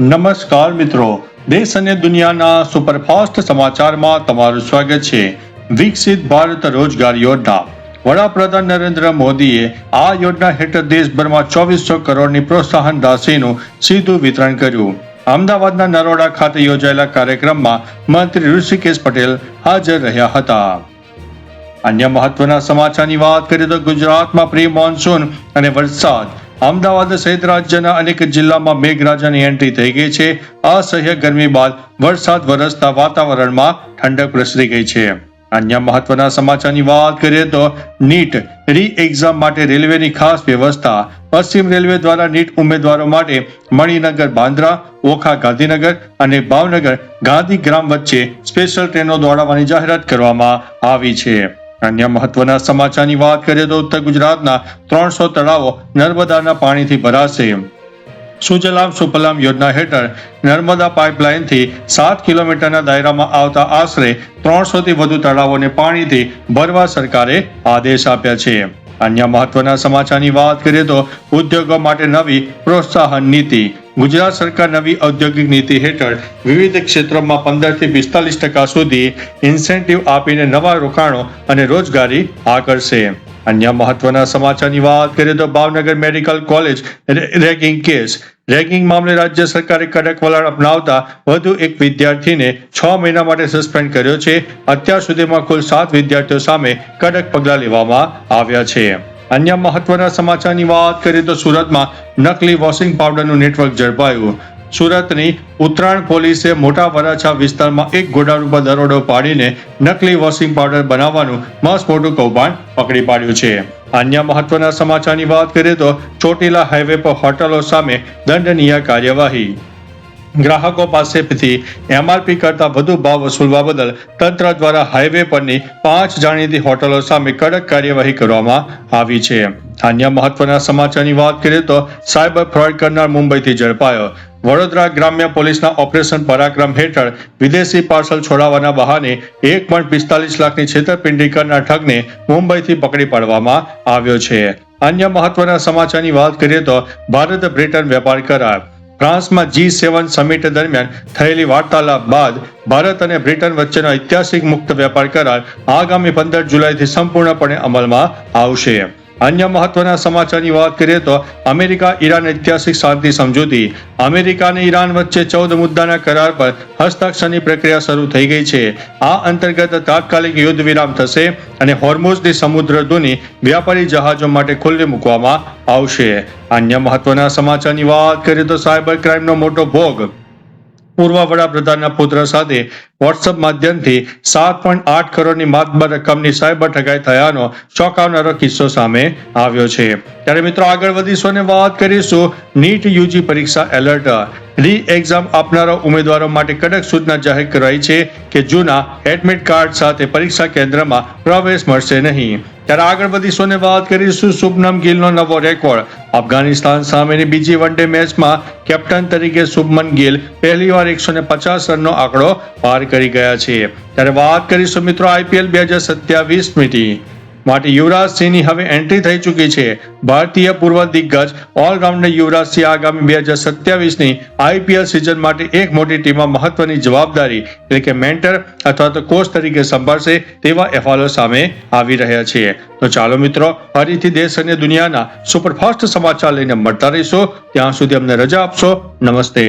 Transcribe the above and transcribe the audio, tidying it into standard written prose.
નમસ્કાર મિત્રો, દેશ અને દુનિયાના સુપરફાસ્ટ સમાચારમાં તમારું સ્વાગત છે। વિકસિત ભારત રોજગાર યોજના। વડાપ્રધાન નરેન્દ્ર મોદીએ આ યોજના હેઠળ દેશભરમાં 2400 કરોડની પ્રોત્સાહન રાશિનું સીધું વિતરણ કર્યું। અમદાવાદના નરોડા ખાતે યોજાયેલા કાર્યક્રમમાં મંત્રી ઋષિકેશ પટેલ હાજર રહ્યા હતા। અન્ય મહત્વના સમાચારની વાત કરીએ તો ગુજરાતમાં પ્રી મોન્સૂન અને વરસાદ। અમદાવાદ સહિત રાજ્યના અનેક જિલ્લામાં મેઘરાજાની એન્ટ્રી થઈ ગઈ છે। અસહ્ય ગરમી બાદ વરસાદ વરસતા વાતાવરણમાં ઠંડક પ્રસરી ગઈ છે। અન્ય મહત્વના સમાચારની વાત કરીએ તો નીટ રી એક્ઝામ માટે રેલવેની ખાસ વ્યવસ્થા। પશ્ચિમ રેલવે દ્વારા નીટ ઉમેદવારો માટે મણિનગર બાંદ્રા, ઓખા ગાંધીનગર અને ભાવનગર ગાંધીગ્રામ વચ્ચે સ્પેશિયલ ટ્રેનો દોડાવવાની જાહેરાત કરવામાં આવી છે। અન્ય મહત્વના સમાચારની વાત કરીએ તો ઉત્તર ગુજરાતના 300 તળાવો નર્મદાના પાણીથી ભરાશે। સુજલામ સુફલામ યોજના હેઠળ નર્મદા પાઇપલાઇનથી 7 કિલોમીટરના દાયરામાં આવતા આશરે 300 થી વધુ તળાવોને પાણીથી ભરવા સરકારે આદેશ આપ્યા છે। અન્ય મહત્વના સમાચારની વાત કરીએ તો ઉદ્યોગો માટે નવી પ્રોત્સાહન નીતિ। ગુજરાત સરકાર નવી ઔદ્યોગિક નીતિ હેઠળ વિવિધ ક્ષેત્રોમાં 15 થી 45% સુધી ઇન્સેન્ટિવ આપીને નવા રોકાણો અને રોજગારી આકર્ષશે। અન્ય મહત્વના સમાચારની વાત કરીએ તો Bhavnagar medical college ragging case. Ragging મામલે રાજ્ય સરકારે કડક વલણ અપનાવતા વધુ એક વિદ્યાર્થીને 6 મહિના માટે સસ્પેન્ડ કર્યો છે। અત્યાર સુધીમાં કુલ 7 વિદ્યાર્થીઓ સામે કડક પગલાં લેવામાં આવ્યા છે। અન્ય મહત્વના સમાચારની વાત કરીએ તો સુરતમાં નકલી વોશિંગ પાવડરનું નેટવર્ક ઝડપાયું। સુરતની ઉત્તરાયણ પોલીસે મોટા વરાછા વિસ્તારમાં એક ગોડાઉન ઉપર દરોડો પાડીને નકલી વોશિંગ પાવડર બનાવવાનું મસ્ત મોટું કૌભાંડ પકડી પાડ્યું છે। અન્ય મહત્વના સમાચારની વાત કરીએ તો ચોટીલા હાઈવે પર હોટલો સામે દંડનીય કાર્યવાહી। ગ્રાહકો પાસેથી એમઆરપી કરતા વધુ ભાવ વસૂલવા બદલ તંત્ર દ્વારા હાઈવે પરની 5 જાણીતી હોટલો સામે કડક કાર્યવાહી કરવામાં આવી છે। અન્ય મહત્વના સમાચારની વાત કરીએ તો સાયબર ફ્રોડ કરનાર મુંબઈથી ઝડપાયો। વડોદરા ગ્રામ્ય પોલીસના ઓપરેશન પરાક્રમ હેઠળ વિદેશી પાર્સલ છોડાવવાના બહાને 1.45 લાખની છેતરપિંડી કરનાર ઠગને મુંબઈથી પકડી પાડવામાં આવ્યો છે। અન્ય મહત્વના સમાચારની વાત કરીએ તો ભારત બ્રિટન વેપાર કરાર। ફ્રાન્સમાં G7 સમિટ દરમિયાન થયેલી વાર્તાલાપ બાદ ભારત અને બ્રિટન વચ્ચેનો ઐતિહાસિક મુક્ત વેપાર કરાર આગામી 15 જુલાઈથી સંપૂર્ણપણે અમલમાં આવશે। અન્ય મહત્વના સમાચારની વાત કરીએ તો અમેરિકા ઈરાન ઐતિહાસિક શાંતિ સમજૂતી। અમેરિકા અને ઈરાન વચ્ચે 14 મુદ્દાના કરાર પર હસ્તાક્ષરની પ્રક્રિયા શરૂ થઈ ગઈ છે। આ અંતર્ગત તાત્કાલિક યુદ્ધ વિરામ થશે અને હોર્મુઝની સમુદ્રધુની વ્યાપારી જહાજો માટે ખુલ્લી મૂકવામાં આવશે। અન્ય મહત્વના સમાચારની વાત કરીએ તો સાયબર ક્રાઇમનો મોટો ભોગ। પૂર્વ વડાપ્રધાનના પુત્ર સાથે વોટ્સએપ માધ્યમથી 7.8 કરોડની માતબર રકમની સાયબર ઠગાઈ થયાનો ચોંકાવનારો કિસ્સો સામે આવ્યો છે। ત્યારે મિત્રો આગળ વધીશું અને વાત કરીશું નીટ યુજી પરીક્ષા એલર્ટ। રી એક્ઝામ આપનારા ઉમેદવારો માટે કડક સૂચના જાહેર કરાઈ છે કે જૂના એડમિટ કાર્ડ સાથે પરીક્ષા કેન્દ્રમાં પ્રવેશ મળશે નહીં। ત્યારે આગળ વધીશું અને વાત કરીશું શુભમન ગિલનો નવો રેકોર્ડ। અફઘાનિસ્તાન સામેની બીજી વનડે મેચમાં કેપ્ટન તરીકે શુભમન ગિલ પહેલીવાર 150 રનનો આંકડો પાર કરી ગયા છે। ત્યારે વાત કરીશું મિત્રો આઈપીએલ 2027 માટે યુવરાજ સિંહની હવે એન્ટ્રી થઈ ચૂકી છે। ભારતીય પૂર્વ દિગ્ગજ ઓલરાઉન્ડર યુવરાજ સિંહ આગામી 2027ની આઈપીએલ સિઝન માટે એક મોટી ટીમમાં મહત્વની જવાબદારી એટલે કે મેન્ટર અથવા તો કોચ તરીકે સંભાળશે તેવા અહેવાલો સામે આવી રહ્યા છે। તો ચાલો મિત્રો ફરીથી દેશ અને દુનિયાના સુપરફાસ્ટ સમાચાર લઈને મળતા રહીશું। ત્યાં સુધી અમને રજા આપશો। નમસ્તે।